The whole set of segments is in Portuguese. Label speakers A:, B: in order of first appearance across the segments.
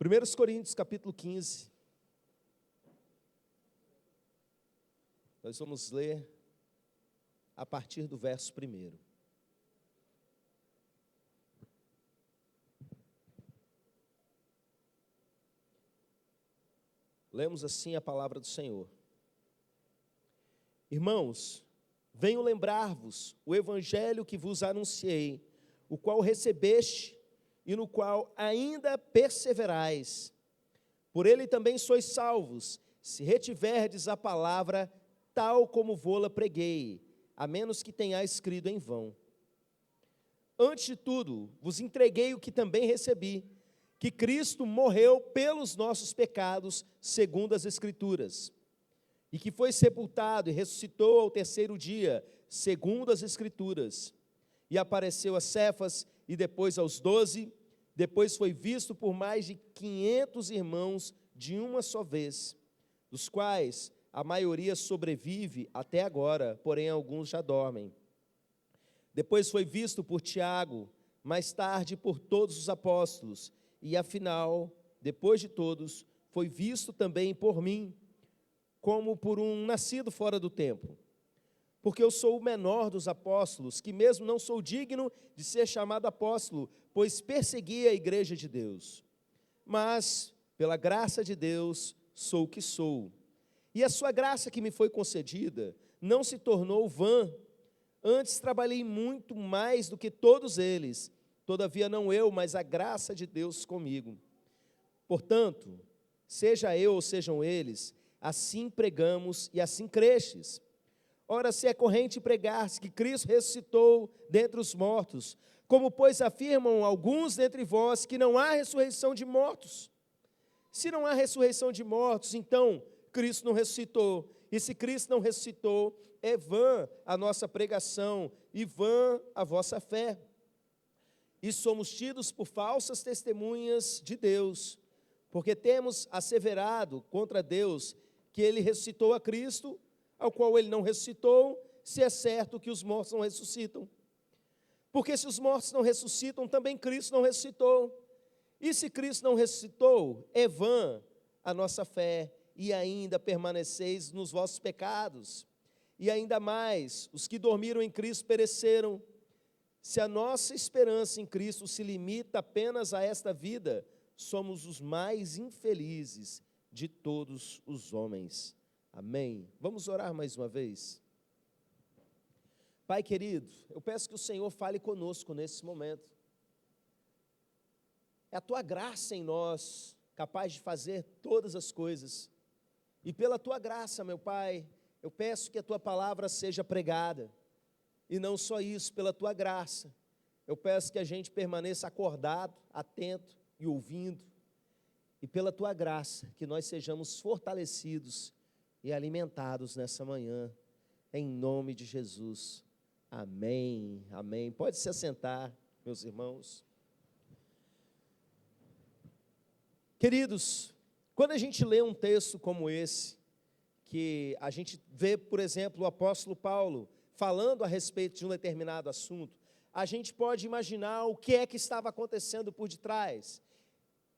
A: 1 Coríntios capítulo 15. Nós vamos ler a partir do verso 1. Lemos assim a palavra do Senhor. Irmãos, venho lembrar-vos o evangelho que vos anunciei, o qual recebeste e no qual ainda perseverais. Por ele também sois salvos, se retiverdes a palavra tal como vô-la preguei, a menos que tenhais crido em vão. Antes de tudo, vos entreguei o que também recebi, que Cristo morreu pelos nossos pecados, segundo as Escrituras, e que foi sepultado e ressuscitou ao terceiro dia, segundo as Escrituras, e apareceu a Cefas e depois aos 12, depois foi visto por mais de 500 irmãos de uma só vez, dos quais a maioria sobrevive até agora, porém alguns já dormem. Depois foi visto por Tiago, mais tarde por todos os apóstolos, e afinal, depois de todos, foi visto também por mim, como por um nascido fora do tempo. Porque eu sou o menor dos apóstolos, que mesmo não sou digno de ser chamado apóstolo, pois persegui a igreja de Deus. Mas, pela graça de Deus, sou o que sou. E a sua graça que me foi concedida não se tornou vã. Antes trabalhei muito mais do que todos eles, todavia não eu, mas a graça de Deus comigo. Portanto, seja eu ou sejam eles, assim pregamos e assim crestes. Ora, se é corrente pregar-se que Cristo ressuscitou dentre os mortos, como pois afirmam alguns dentre vós que não há ressurreição de mortos? Se não há ressurreição de mortos, então Cristo não ressuscitou. E se Cristo não ressuscitou, é vã a nossa pregação e vã a vossa fé. E somos tidos por falsas testemunhas de Deus, porque temos asseverado contra Deus que Ele ressuscitou a Cristo, ao qual Ele não ressuscitou, se é certo que os mortos não ressuscitam. Porque se os mortos não ressuscitam, também Cristo não ressuscitou. E se Cristo não ressuscitou, é vã a nossa fé, e ainda permaneceis nos vossos pecados. E ainda mais, os que dormiram em Cristo pereceram. Se a nossa esperança em Cristo se limita apenas a esta vida, somos os mais infelizes de todos os homens. Amém? Vamos orar mais uma vez? Pai querido, eu peço que o Senhor fale conosco nesse momento. É a Tua graça em nós, capaz de fazer todas as coisas. E pela Tua graça, meu Pai, eu peço que a Tua palavra seja pregada. E não só isso, pela Tua graça, eu peço que a gente permaneça acordado, atento e ouvindo. E pela Tua graça, que nós sejamos fortalecidos e alimentados nessa manhã, em nome de Jesus. Amém, amém. Pode se assentar, meus irmãos. Queridos, quando a gente lê um texto como esse, que a gente vê, por exemplo, o apóstolo Paulo falando a respeito de um determinado assunto, a gente pode imaginar o que é que estava acontecendo por detrás.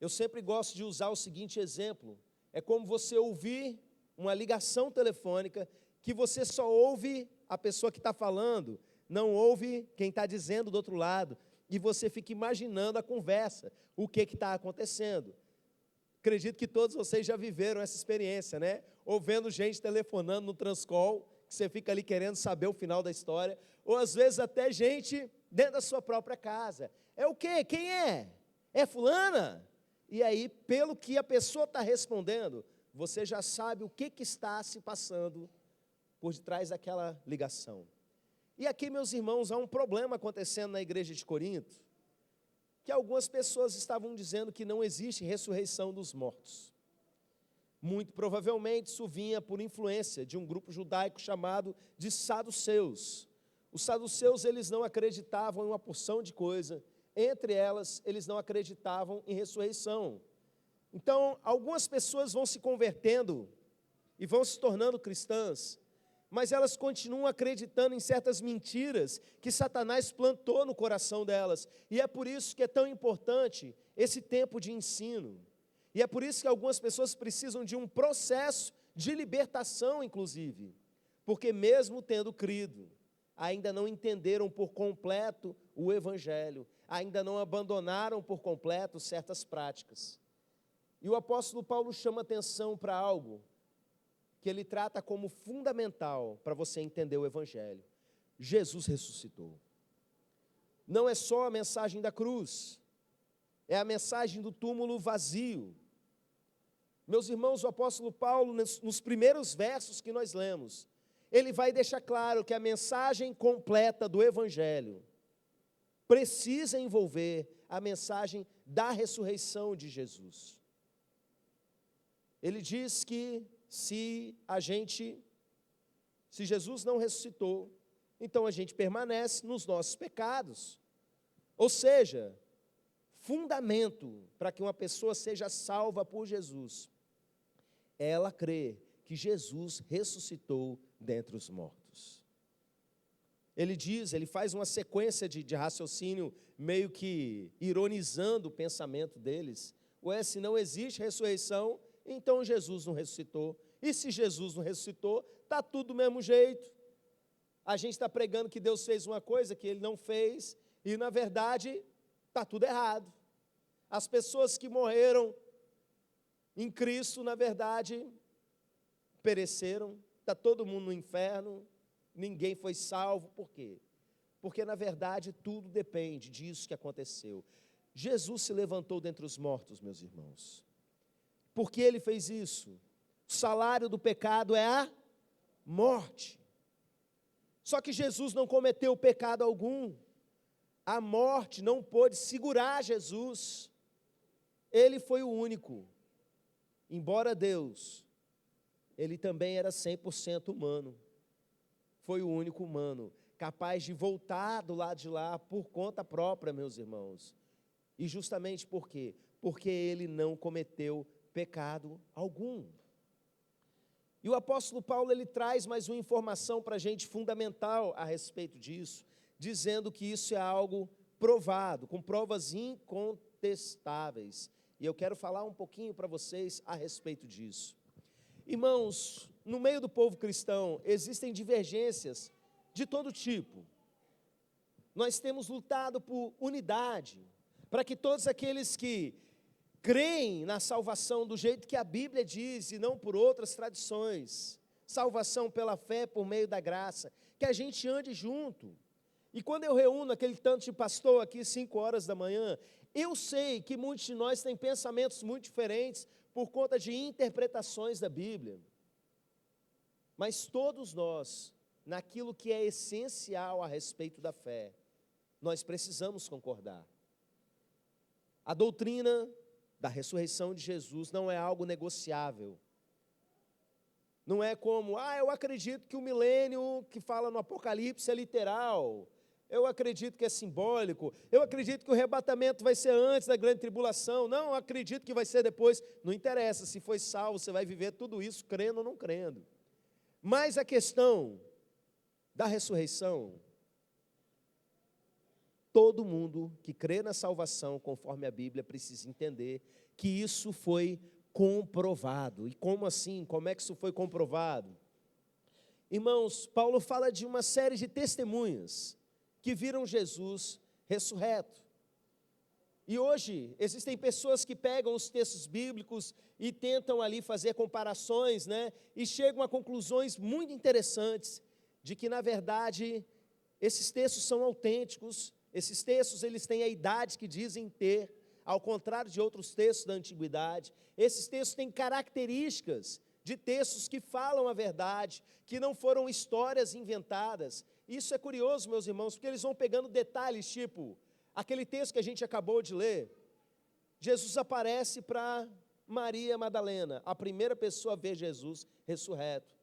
A: Eu sempre gosto de usar o seguinte exemplo: é como você ouvir uma ligação telefônica que você só ouve a pessoa que está falando, não ouve quem está dizendo do outro lado, e você fica imaginando a conversa, o que está acontecendo. Acredito que todos vocês já viveram essa experiência, né? Ou vendo gente telefonando no Transcol, que você fica ali querendo saber o final da história, ou às vezes até gente dentro da sua própria casa. É o quê? Quem é? É fulana? E aí, pelo que a pessoa está respondendo, você já sabe o que está se passando por detrás daquela ligação. E aqui, meus irmãos, há um problema acontecendo na igreja de Corinto, que algumas pessoas estavam dizendo que não existe ressurreição dos mortos. Muito provavelmente isso vinha por influência de um grupo judaico chamado de saduceus. Os saduceus, eles não acreditavam em uma porção de coisa, entre elas, eles não acreditavam em ressurreição. Então, algumas pessoas vão se convertendo e vão se tornando cristãs, mas elas continuam acreditando em certas mentiras que Satanás plantou no coração delas. E é por isso que é tão importante esse tempo de ensino. E é por isso que algumas pessoas precisam de um processo de libertação, inclusive, porque mesmo tendo crido, ainda não entenderam por completo o Evangelho, ainda não abandonaram por completo certas práticas. E o apóstolo Paulo chama atenção para algo que ele trata como fundamental para você entender o Evangelho. Jesus ressuscitou. Não é só a mensagem da cruz, é a mensagem do túmulo vazio. Meus irmãos, o apóstolo Paulo, nos primeiros versos que nós lemos, ele vai deixar claro que a mensagem completa do Evangelho precisa envolver a mensagem da ressurreição de Jesus. Ele diz que se Jesus não ressuscitou, então a gente permanece nos nossos pecados. Ou seja, fundamento para que uma pessoa seja salva por Jesus, ela crê que Jesus ressuscitou dentre os mortos. Ele faz uma sequência de raciocínio, meio que ironizando o pensamento deles. Se não existe ressurreição, então Jesus não ressuscitou. E se Jesus não ressuscitou, está tudo do mesmo jeito. A gente está pregando que Deus fez uma coisa que Ele não fez, e na verdade está tudo errado. As pessoas que morreram em Cristo, na verdade, pereceram, está todo mundo no inferno, ninguém foi salvo. Por quê? Porque na verdade tudo depende disso que aconteceu. Jesus se levantou dentre os mortos, meus irmãos. Por que Ele fez isso? O salário do pecado é a morte. Só que Jesus não cometeu pecado algum. A morte não pôde segurar Jesus. Ele foi o único. Embora Deus, Ele também era 100% humano. Foi o único humano, capaz de voltar do lado de lá por conta própria, meus irmãos. E justamente por quê? Porque Ele não cometeu pecado algum. E o apóstolo Paulo, ele traz mais uma informação para a gente fundamental a respeito disso, dizendo que isso é algo provado, com provas incontestáveis. E eu quero falar um pouquinho para vocês a respeito disso. Irmãos, no meio do povo cristão, existem divergências de todo tipo. Nós temos lutado por unidade, para que todos aqueles que creem na salvação do jeito que a Bíblia diz e não por outras tradições, salvação pela fé por meio da graça, que a gente ande junto. E quando eu reúno aquele tanto de pastor aqui 5 horas da manhã, eu sei que muitos de nós têm pensamentos muito diferentes por conta de interpretações da Bíblia. Mas todos nós, naquilo que é essencial a respeito da fé, nós precisamos concordar. A doutrina da ressurreição de Jesus não é algo negociável. Não é como, eu acredito que o milênio que fala no Apocalipse é literal. Eu acredito que é simbólico. Eu acredito que o arrebatamento vai ser antes da grande tribulação. Não, eu acredito que vai ser depois. Não interessa, se foi salvo, você vai viver tudo isso, crendo ou não crendo. Mas a questão da ressurreição, todo mundo que crê na salvação, conforme a Bíblia, precisa entender que isso foi comprovado. E como assim? Como é que isso foi comprovado? Irmãos, Paulo fala de uma série de testemunhas que viram Jesus ressurreto. E hoje, existem pessoas que pegam os textos bíblicos e tentam ali fazer comparações, e chegam a conclusões muito interessantes, de que, na verdade, esses textos são autênticos. Esses textos, eles têm a idade que dizem ter, ao contrário de outros textos da antiguidade. Esses textos têm características de textos que falam a verdade, que não foram histórias inventadas. Isso é curioso, meus irmãos, porque eles vão pegando detalhes, tipo, aquele texto que a gente acabou de ler, Jesus aparece para Maria Madalena, a primeira pessoa a ver Jesus ressurreto.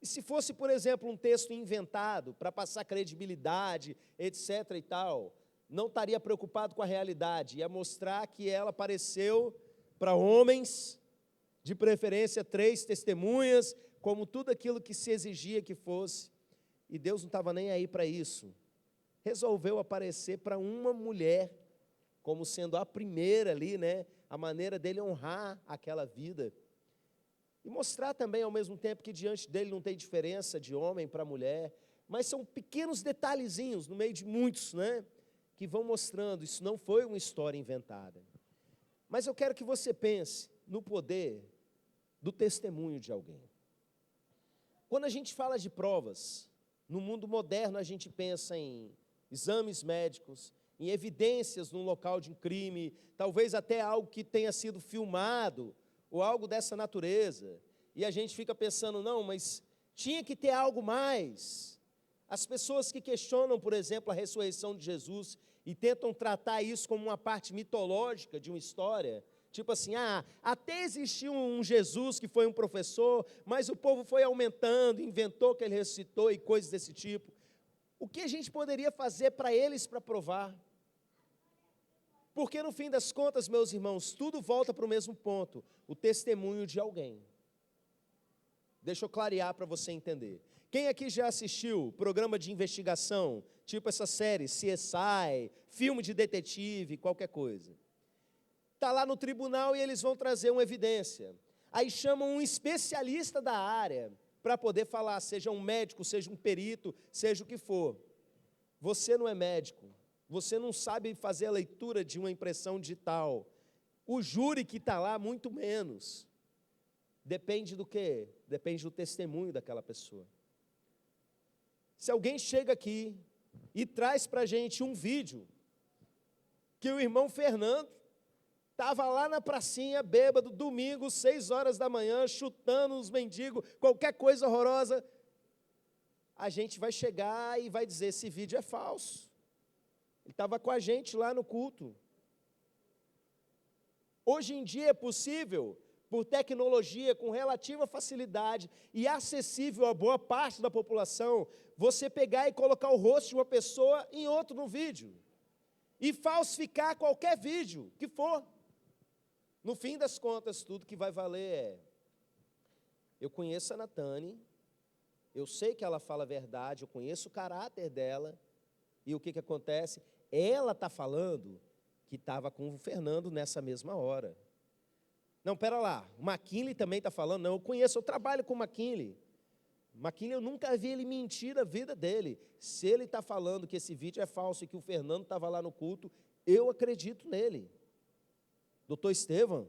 A: E se fosse, por exemplo, um texto inventado para passar credibilidade, etc. e tal, não estaria preocupado com a realidade, ia mostrar que ela apareceu para homens, de preferência 3 testemunhas, como tudo aquilo que se exigia que fosse. E Deus não estava nem aí para isso. Resolveu aparecer para uma mulher como sendo a primeira ali, né? A maneira dele honrar aquela vida. E mostrar também, ao mesmo tempo, que diante dele não tem diferença de homem para mulher, mas são pequenos detalhezinhos, no meio de muitos, né? Que vão mostrando, isso não foi uma história inventada. Mas eu quero que você pense no poder do testemunho de alguém. Quando a gente fala de provas, no mundo moderno a gente pensa em exames médicos, em evidências num local de um crime, talvez até algo que tenha sido filmado, ou algo dessa natureza. E a gente fica pensando, não, mas tinha que ter algo mais. As pessoas que questionam, por exemplo, a ressurreição de Jesus e tentam tratar isso como uma parte mitológica de uma história, tipo assim, até existiu um Jesus que foi um professor, mas o povo foi aumentando, inventou que ele ressuscitou e coisas desse tipo. O que a gente poderia fazer para eles para provar? Porque no fim das contas, meus irmãos, tudo volta para o mesmo ponto, o testemunho de alguém. Deixa eu clarear para você entender. Quem aqui já assistiu programa de investigação, tipo essa série, CSI, filme de detetive, qualquer coisa? Está lá no tribunal e eles vão trazer uma evidência. Aí chamam um especialista da área para poder falar, seja um médico, seja um perito, seja o que for. Você não é médico, você não sabe fazer a leitura de uma impressão digital. O júri que está lá, muito menos. Depende do quê? Depende do testemunho daquela pessoa. Se alguém chega aqui e traz para a gente um vídeo que o irmão Fernando estava lá na pracinha, bêbado, domingo, 6 horas da manhã, chutando os mendigos, qualquer coisa horrorosa, a gente vai chegar e vai dizer, esse vídeo é falso. Ele estava com a gente lá no culto. Hoje em dia é possível, por tecnologia, com relativa facilidade e acessível a boa parte da população, você pegar e colocar o rosto de uma pessoa em outro no vídeo. E falsificar qualquer vídeo que for. No fim das contas, tudo que vai valer é, eu conheço a Natane, eu sei que ela fala a verdade, eu conheço o caráter dela, e o que acontece? Ela está falando que estava com o Fernando nessa mesma hora. Não, pera lá, o McKinley também está falando, não, eu conheço, eu trabalho com o McKinley. McKinley, eu nunca vi ele mentir na vida dele. Se ele está falando que esse vídeo é falso e que o Fernando estava lá no culto, eu acredito nele. Doutor Estevam,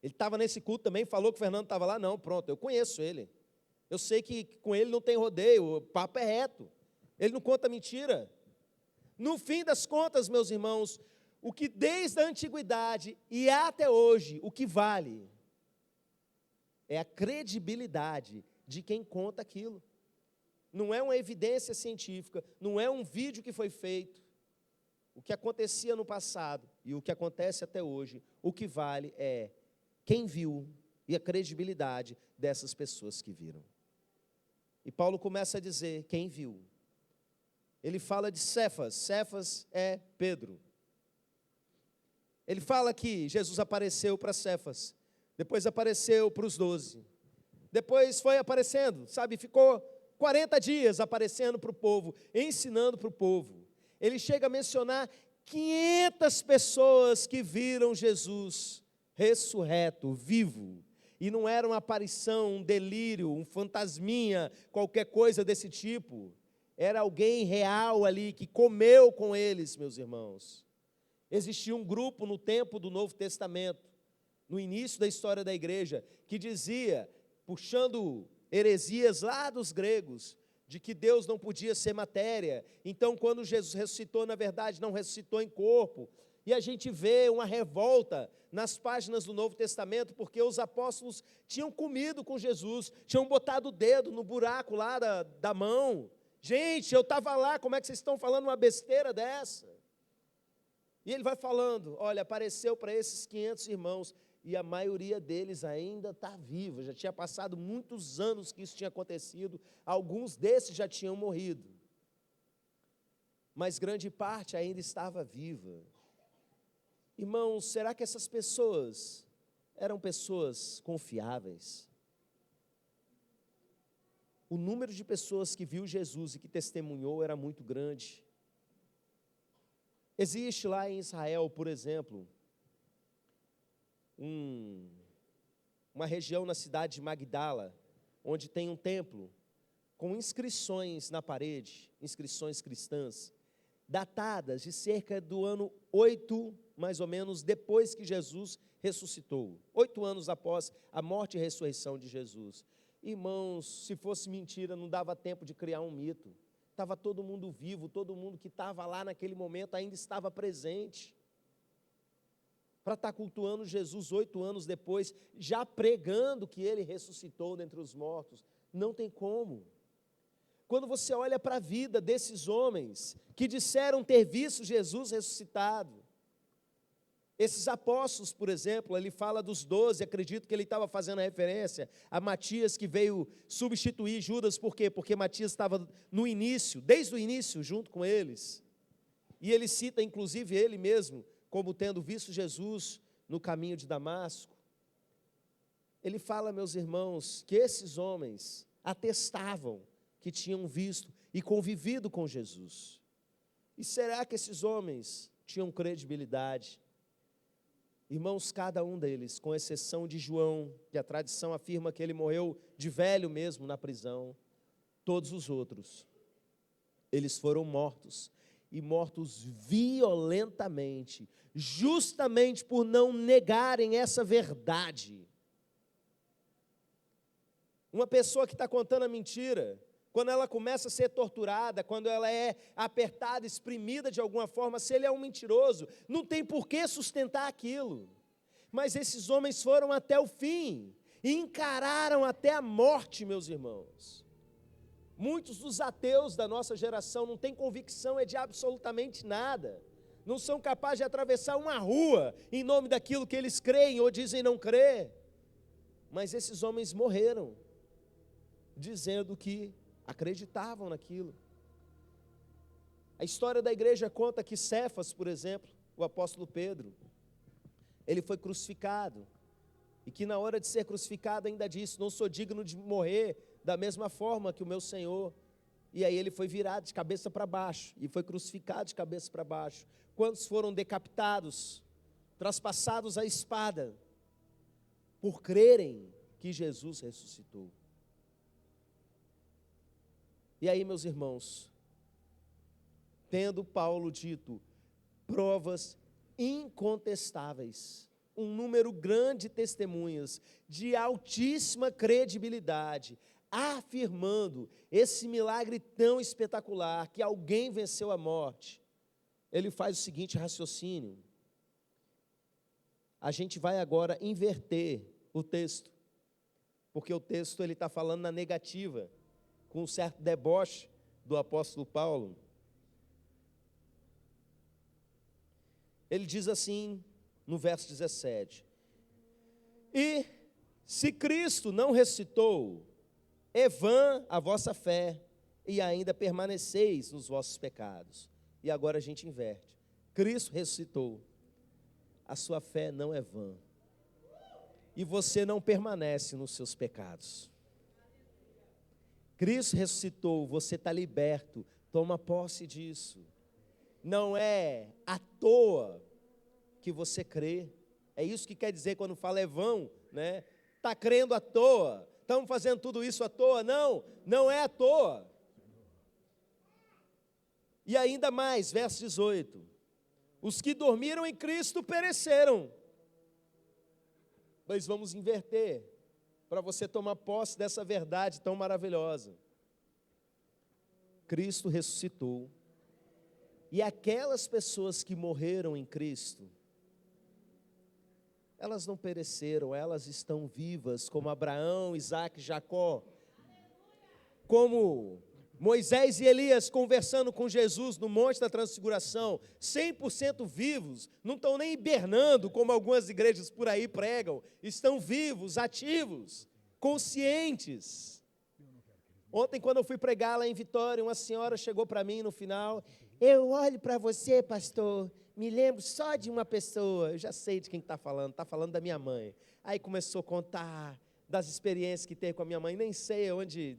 A: ele estava nesse culto também, falou que o Fernando estava lá, não, pronto, eu conheço ele. Eu sei que com ele não tem rodeio, o papo é reto. Ele não conta mentira. No fim das contas, meus irmãos, o que desde a antiguidade e até hoje, o que vale é a credibilidade de quem conta aquilo. Não é uma evidência científica, não é um vídeo que foi feito. O que acontecia no passado e o que acontece até hoje, o que vale é quem viu e a credibilidade dessas pessoas que viram. E Paulo começa a dizer quem viu. Ele fala de Cefas, Cefas é Pedro. Ele fala que Jesus apareceu para Cefas, depois apareceu para os 12, depois foi aparecendo, ficou 40 dias aparecendo para o povo, ensinando para o povo. Ele chega a mencionar 500 pessoas que viram Jesus ressurreto, vivo. E não era uma aparição, um delírio, um fantasminha, qualquer coisa desse tipo. Era alguém real ali que comeu com eles, meus irmãos. Existia um grupo no tempo do Novo Testamento, no início da história da igreja, que dizia, puxando heresias lá dos gregos, de que Deus não podia ser matéria. Então, quando Jesus ressuscitou, na verdade, não ressuscitou em corpo. E a gente vê uma revolta nas páginas do Novo Testamento, porque os apóstolos tinham comido com Jesus, tinham botado o dedo no buraco lá da mão. Gente, eu estava lá, como é que vocês estão falando uma besteira dessa? E ele vai falando, olha, apareceu para esses 500 irmãos, e a maioria deles ainda está viva, já tinha passado muitos anos que isso tinha acontecido, alguns desses já tinham morrido, mas grande parte ainda estava viva. Irmãos, será que essas pessoas eram pessoas confiáveis? O número de pessoas que viu Jesus e que testemunhou era muito grande. Existe lá em Israel, por exemplo, uma região na cidade de Magdala, onde tem um templo com inscrições na parede, inscrições cristãs, datadas de cerca do ano 8, mais ou menos, depois que Jesus ressuscitou. 8 anos após a morte e ressurreição de Jesus. Irmãos, se fosse mentira, não dava tempo de criar um mito. Estava todo mundo vivo, todo mundo que estava lá naquele momento ainda estava presente. Para estar cultuando Jesus 8 anos depois, já pregando que ele ressuscitou dentre os mortos, não tem como. Quando você olha para a vida desses homens que disseram ter visto Jesus ressuscitado, esses apóstolos, por exemplo, ele fala dos 12, acredito que ele estava fazendo referência a Matias, que veio substituir Judas, por quê? Porque Matias estava no início, desde o início, junto com eles, e ele cita inclusive ele mesmo, como tendo visto Jesus no caminho de Damasco. Ele fala, meus irmãos, que esses homens atestavam que tinham visto e convivido com Jesus. E será que esses homens tinham credibilidade? Irmãos, cada um deles, com exceção de João, que a tradição afirma que ele morreu de velho mesmo na prisão, todos os outros, eles foram mortos, e mortos violentamente, justamente por não negarem essa verdade. Uma pessoa que está contando a mentira, quando ela começa a ser torturada, quando ela é apertada, exprimida de alguma forma, se ele é um mentiroso, não tem por que sustentar aquilo. Mas esses homens foram até o fim, e encararam até a morte, meus irmãos. Muitos dos ateus da nossa geração não têm convicção de absolutamente nada, não são capazes de atravessar uma rua em nome daquilo que eles creem ou dizem não crer. Mas esses homens morreram, dizendo que acreditavam naquilo. A história da igreja conta que Cefas, por exemplo, o apóstolo Pedro, ele foi crucificado, e que na hora de ser crucificado ainda disse: não sou digno de morrer da mesma forma que o meu Senhor. E aí ele foi virado de cabeça para baixo, e foi crucificado de cabeça para baixo. Quantos foram decapitados, traspassados a espada, por crerem que Jesus ressuscitou? E aí, meus irmãos, tendo Paulo dito provas incontestáveis, um número grande de testemunhas, de altíssima credibilidade, afirmando esse milagre tão espetacular, que alguém venceu a morte, ele faz o seguinte raciocínio. A gente vai agora inverter o texto, porque o texto ele está falando na negativa, com um certo deboche do apóstolo Paulo. Ele diz assim, no verso 17: e se Cristo não ressuscitou, é vã a vossa fé, e ainda permaneceis nos vossos pecados. E agora a gente inverte. Cristo ressuscitou, a sua fé não é vã, e você não permanece nos seus pecados. Cristo ressuscitou, você está liberto, toma posse disso. Não é à toa que você crê. É isso que quer dizer quando fala é vão, né? Está crendo à toa, estamos fazendo tudo isso à toa. Não, não é à toa. E ainda mais, verso 18: os que dormiram em Cristo pereceram. Mas vamos inverter, para você tomar posse dessa verdade tão maravilhosa. Cristo ressuscitou, e aquelas pessoas que morreram em Cristo, elas não pereceram, elas estão vivas, como Abraão, Isaac, Jacó, como Moisés e Elias conversando com Jesus no Monte da Transfiguração, 100% vivos, não estão nem hibernando, como algumas igrejas por aí pregam, estão vivos, ativos, conscientes. Ontem, quando eu fui pregar lá em Vitória, uma senhora chegou para mim no final: eu olho para você, pastor, me lembro só de uma pessoa. Eu já sei de quem está falando da minha mãe. Aí começou a contar das experiências que teve com a minha mãe, nem sei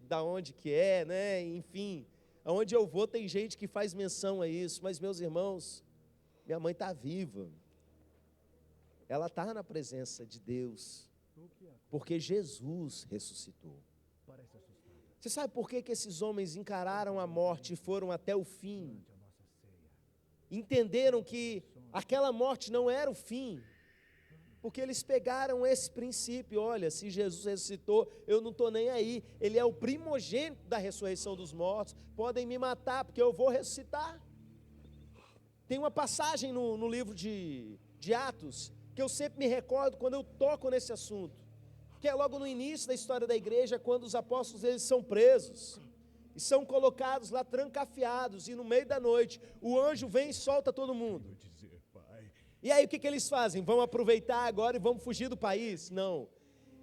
A: da onde que é, né? Enfim, aonde eu vou tem gente que faz menção a isso. Mas, meus irmãos, Minha mãe está viva. Ela está na presença de Deus, porque Jesus ressuscitou. Você sabe por que esses homens encararam a morte e foram até o fim? Entenderam que aquela morte não era o fim, porque eles pegaram esse princípio: olha, se Jesus ressuscitou, eu não estou nem aí, Ele é o primogênito da ressurreição dos mortos, podem me matar, porque eu vou ressuscitar. Tem uma passagem no livro de Atos, que eu sempre me recordo quando eu toco nesse assunto, que é logo no início da história da igreja, quando os apóstolos eles são presos, e são colocados lá trancafiados, e no meio da noite, o anjo vem e solta todo mundo. E aí o que eles fazem? Vão aproveitar agora e vamos fugir do país? Não,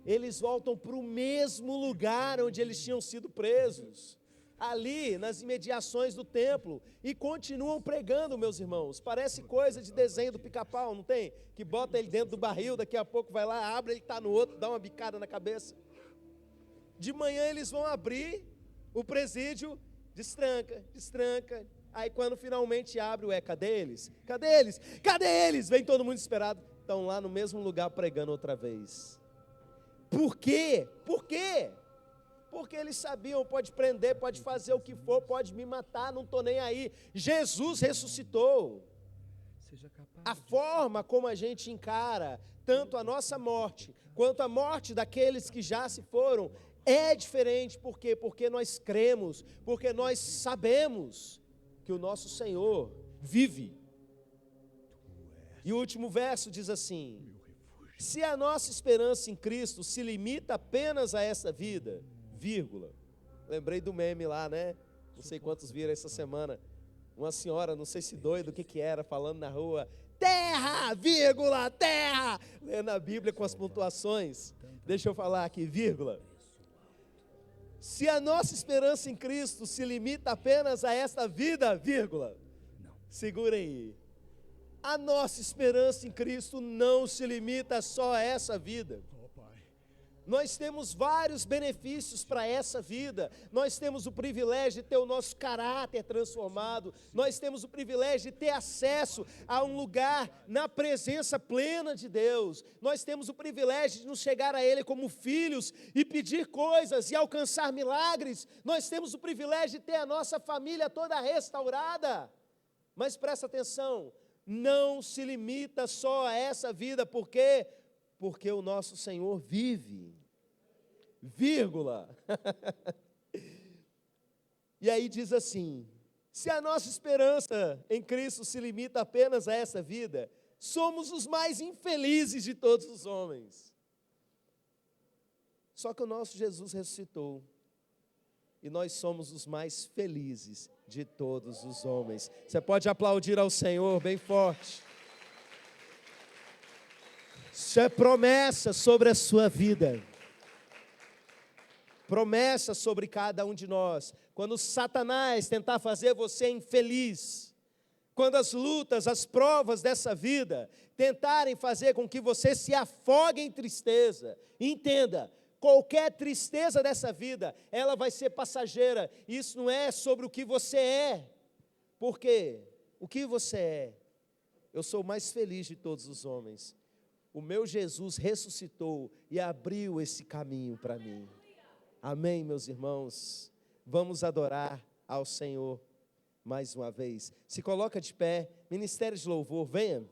A: eles voltam para o mesmo lugar onde eles tinham sido presos, ali nas imediações do templo, e continuam pregando, meus irmãos. Parece coisa de desenho do Pica-Pau, não tem? Que bota ele dentro do barril, daqui a pouco vai lá, abre, ele está no outro, dá uma bicada na cabeça. De manhã eles vão abrir o presídio, destranca, aí quando finalmente abre, cadê eles? Cadê eles? Cadê eles? Vem todo mundo desesperado, estão lá no mesmo lugar pregando outra vez. Por quê? Por quê? Porque eles sabiam: pode prender, pode fazer o que for, pode me matar, não estou nem aí. Jesus ressuscitou. A forma como a gente encara tanto a nossa morte, quanto a morte daqueles que já se foram, é diferente. Por quê? Porque nós cremos, porque nós sabemos que o nosso Senhor vive. E o último verso diz assim: se a nossa esperança em Cristo se limita apenas a essa vida, vírgula. Lembrei do meme lá, né? Não sei quantos viram essa semana. Uma senhora, não sei se doida, o que era, falando na rua: terra, vírgula, terra. Lendo a Bíblia com as pontuações. Deixa eu falar aqui, vírgula. Se a nossa esperança em Cristo se limita apenas a esta vida, vírgula. Segura aí. A nossa esperança em Cristo não se limita só a essa vida. Nós temos vários benefícios para essa vida. Nós temos o privilégio de ter o nosso caráter transformado. Nós temos o privilégio de ter acesso a um lugar na presença plena de Deus. Nós temos o privilégio de nos chegar a Ele como filhos e pedir coisas e alcançar milagres. Nós temos o privilégio de ter a nossa família toda restaurada. Mas presta atenção, não se limita só a essa vida, porque o nosso Senhor vive, vírgula. E aí diz assim: se a nossa esperança em Cristo se limita apenas a essa vida, somos os mais infelizes de todos os homens. Só que o nosso Jesus ressuscitou, e nós somos os mais felizes de todos os homens. Você pode aplaudir ao Senhor bem forte. Isso é promessa sobre a sua vida, promessa sobre cada um de nós. Quando Satanás tentar fazer você infeliz, quando as lutas, as provas dessa vida tentarem fazer com que você se afogue em tristeza, entenda: qualquer tristeza dessa vida, ela vai ser passageira. Isso não é sobre o que você é. Por quê? O que você é? Eu sou o mais feliz de todos os homens. O meu Jesus ressuscitou e abriu esse caminho para mim. Amém, meus irmãos? Vamos adorar ao Senhor mais uma vez. Se coloca de pé, ministério de louvor, venha.